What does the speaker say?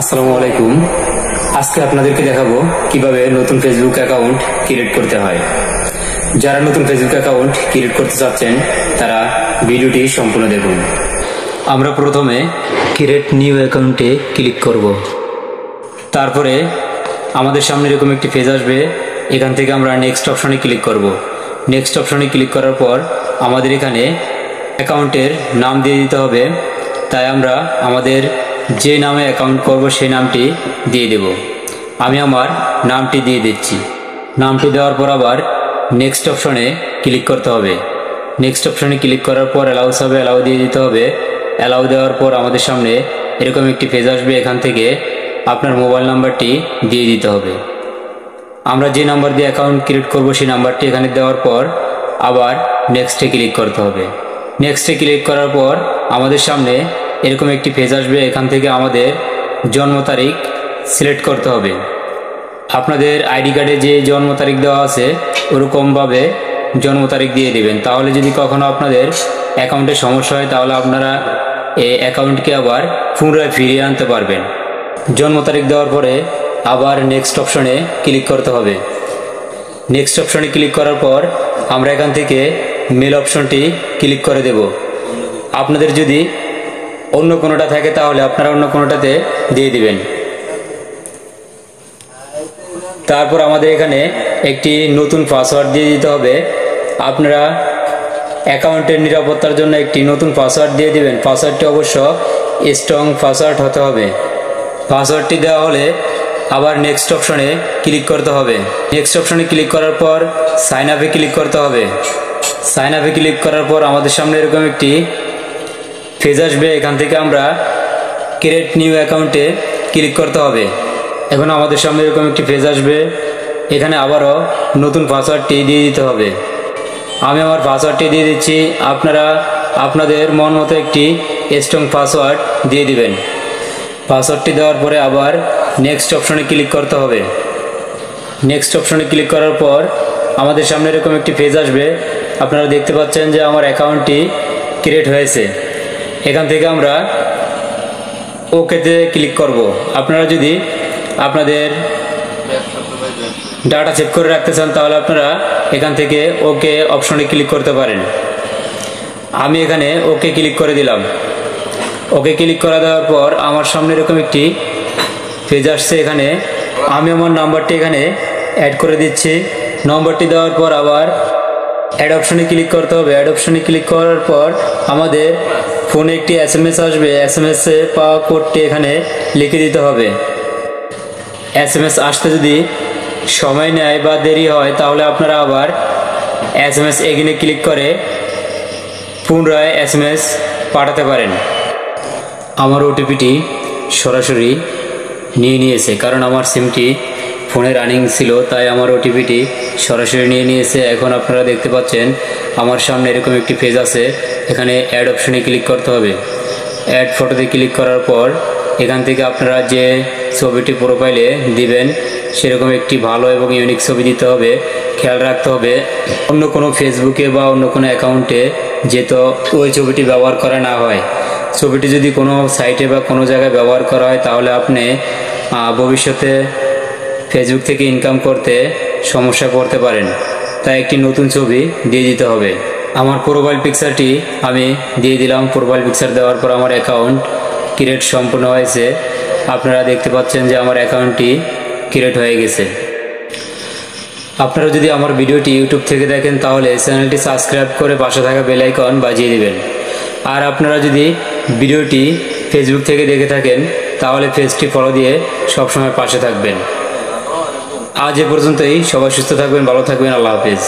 আসসালামু আলাইকুম। আজকে আপনাদেরকে দেখাবো কিভাবে নতুন ফেসবুক অ্যাকাউন্ট ক্রিয়েট করতে হয়। যারা নতুন ফেসবুক অ্যাকাউন্ট ক্রিয়েট করতে চাচ্ছেন তারা ভিডিওটি সম্পূর্ণ দেখুন। আমরা প্রথমে ক্রিয়েট নিউ অ্যাকাউন্টে ক্লিক করব। তারপরে আমাদের সামনে এরকম একটি পেজ আসবে। এখান থেকে আমরা নেক্সট অপশনে ক্লিক করব। নেক্সট অপশনে ক্লিক করার পর আমাদের এখানে অ্যাকাউন্টের নাম দিয়ে দিতে হবে। তাই আমরা আমাদের যে নামে অ্যাকাউন্ট করব সেই নামটি দিয়ে দেব। আমি আমার নামটি দিয়ে দিচ্ছি। নামটি দেওয়ার পর আবার নেক্সট অপশনে ক্লিক করতে হবে। নেক্সট অপশনে ক্লিক করার পর অ্যালাউস হবে, অ্যালাউ দিয়ে দিতে হবে। অ্যালাউ দেওয়ার পর আমাদের সামনে এরকম একটি পেজ আসবে। এখান থেকে আপনার মোবাইল নাম্বারটি দিয়ে দিতে হবে। আমরা যে নাম্বার দিয়ে অ্যাকাউন্ট ক্রিয়েট করব সেই নাম্বারটি এখানে দেওয়ার পর আবার নেক্সটে ক্লিক করতে হবে। নেক্সটে ক্লিক করার পর আমাদের সামনে এরকম একটি পেজ আসবে। এখান থেকে আমাদের জন্ম তারিখ সিলেক্ট করতে হবে। আপনাদের আইডি কার্ডে যে জন্ম তারিখ দেওয়া আছে ওরকমভাবে জন্ম তারিখ দিয়ে দেবেন। তাহলে যদি কখনো আপনাদের অ্যাকাউন্টে সমস্যা হয় তাহলে আপনারা এই অ্যাকাউন্টকে আবার পুনরায় ফিরিয়ে আনতে পারবেন। জন্ম তারিখ দেওয়ার পরে আবার নেক্সট অপশনে ক্লিক করতে হবে। নেক্সট অপশনে ক্লিক করার পর আমরা এখান থেকে মেল অপশনটি ক্লিক করে দেব। আপনাদের যদি অন্য কোনোটা থাকে তাহলে আপনারা অন্য কোনোটাতে দিয়ে দিবেন। তারপর আমাদের এখানে একটি নতুন পাসওয়ার্ড দিয়ে দিতে হবে। আপনারা অ্যাকাউন্টের নিরাপত্তার জন্য একটি নতুন পাসওয়ার্ড দিয়ে দিবেন। পাসওয়ার্ডটি অবশ্য স্ট্রং পাসওয়ার্ড হতে হবে। পাসওয়ার্ডটি দেওয়া হলে আবার নেক্সট অপশনে ক্লিক করতে হবে। নেক্সট অপশনে ক্লিক করার পর সাইন আপে ক্লিক করতে হবে। সাইন আপে ক্লিক করার পর আমাদের সামনে এরকম একটি পেজ আসবে। এখান থেকে আমরা ক্রিয়েট নিউ অ্যাকাউন্টে ক্লিক করতে হবে। এখন আমাদের সামনে এরকম একটি পেজ আসবে। এখানে আবারও নতুন পাসওয়ার্ডটি দিয়ে দিতে হবে। আমি আমার পাসওয়ার্ডটি দিয়ে দিচ্ছি। আপনারা আপনাদের মন মতো একটি স্ট্রং পাসওয়ার্ড দিয়ে দিবেন। পাসওয়ার্ডটি দেওয়ার পরে আবার নেক্সট অপশনে ক্লিক করতে হবে। নেক্সট অপশনে ক্লিক করার পর আমাদের সামনে এরকম একটি পেজ আসবে। আপনারা দেখতে পাচ্ছেন যে আমার অ্যাকাউন্টটি ক্রিয়েট হয়েছে। এখান থেকে আমরা ওকেতে ক্লিক করব। আপনারা যদি আপনাদের ডাটা সেভ করে রাখতে চান তাহলে আপনারা এখান থেকে ওকে অপশনে ক্লিক করতে পারেন। আমি এখানে ওকে ক্লিক করে দিলাম। ওকে ক্লিক করে দেওয়ার পর আমার সামনে এরকম একটি পেজ আসছে। এখানে আমি আমার নাম্বারটি এখানে অ্যাড করে দিচ্ছি। নম্বরটি দেওয়ার পর আবার অ্যাড অপশনে ক্লিক করতে হবে। অ্যাড অপশনে ক্লিক করার পর আমাদের ফোনে একটি SMS আসবে। SMS-এ পাওয়া কোডটি এখানে লিখে দিতে হবে। SMS আসতে যদি সময় নেয় বা দেরি হয় তাহলে আপনারা আবার SMS এগিনে ক্লিক করে পুনরায় SMS পাঠাতে পারেন। আমার ওটিপিটি সরাসরি নিয়ে নিয়েছে, কারণ আমার সিমটি ফোনে রানিং ছিল, তাই আমার ওটিপিটি সরাসরি নিয়ে নিয়েছে। এখন আপনারা দেখতে পাচ্ছেন আমার সামনে এরকম একটি পেজ আছে। এখানে অ্যাড অপশনে ক্লিক করতে হবে। অ্যাড ফটোতে ক্লিক করার পর এখান থেকে আপনারা যে ছবিটি প্রোফাইলে দিবেন সেরকম একটি ভালো এবং ইউনিক ছবি দিতে হবে। খেয়াল রাখতে হবে অন্য কোনো ফেসবুকে বা অন্য কোনো অ্যাকাউন্টে যেহেতু ওই ছবিটি ব্যবহার করা না হয়। ছবিটি যদি কোনো সাইটে বা কোনো জায়গায় ব্যবহার করা হয় তাহলে আপনি ভবিষ্যতে ফেসবুক থেকে ইনকাম করতে সমস্যা পড়তে পারেন। তাই একটি নতুন ছবি দিয়ে দিতে হবে। আমার প্রোফাইল পিকচারটি আমি দিয়ে দিলাম। প্রোফাইল পিকচার দেওয়ার পর আমার অ্যাকাউন্ট ক্রিয়েট সম্পূর্ণ হয়েছে। আপনারা দেখতে পাচ্ছেন যে আমার অ্যাকাউন্টটি ক্রিয়েট হয়ে গেছে। আপনারা যদি আমার ভিডিওটি ইউটিউব থেকে দেখেন তাহলে চ্যানেলটি সাবস্ক্রাইব করে পাশে থাকা বেল আইকন বাজিয়ে দিবেন। আর আপনারা যদি ভিডিওটি ফেসবুক থেকে দেখে থাকেন তাহলে পেজটি ফলো দিয়ে সবসময় পাশে থাকবেন। আজ এ পর্যন্তই। সবাই সুস্থ থাকবেন, ভালো থাকবেন। আল্লাহ হাফেজ।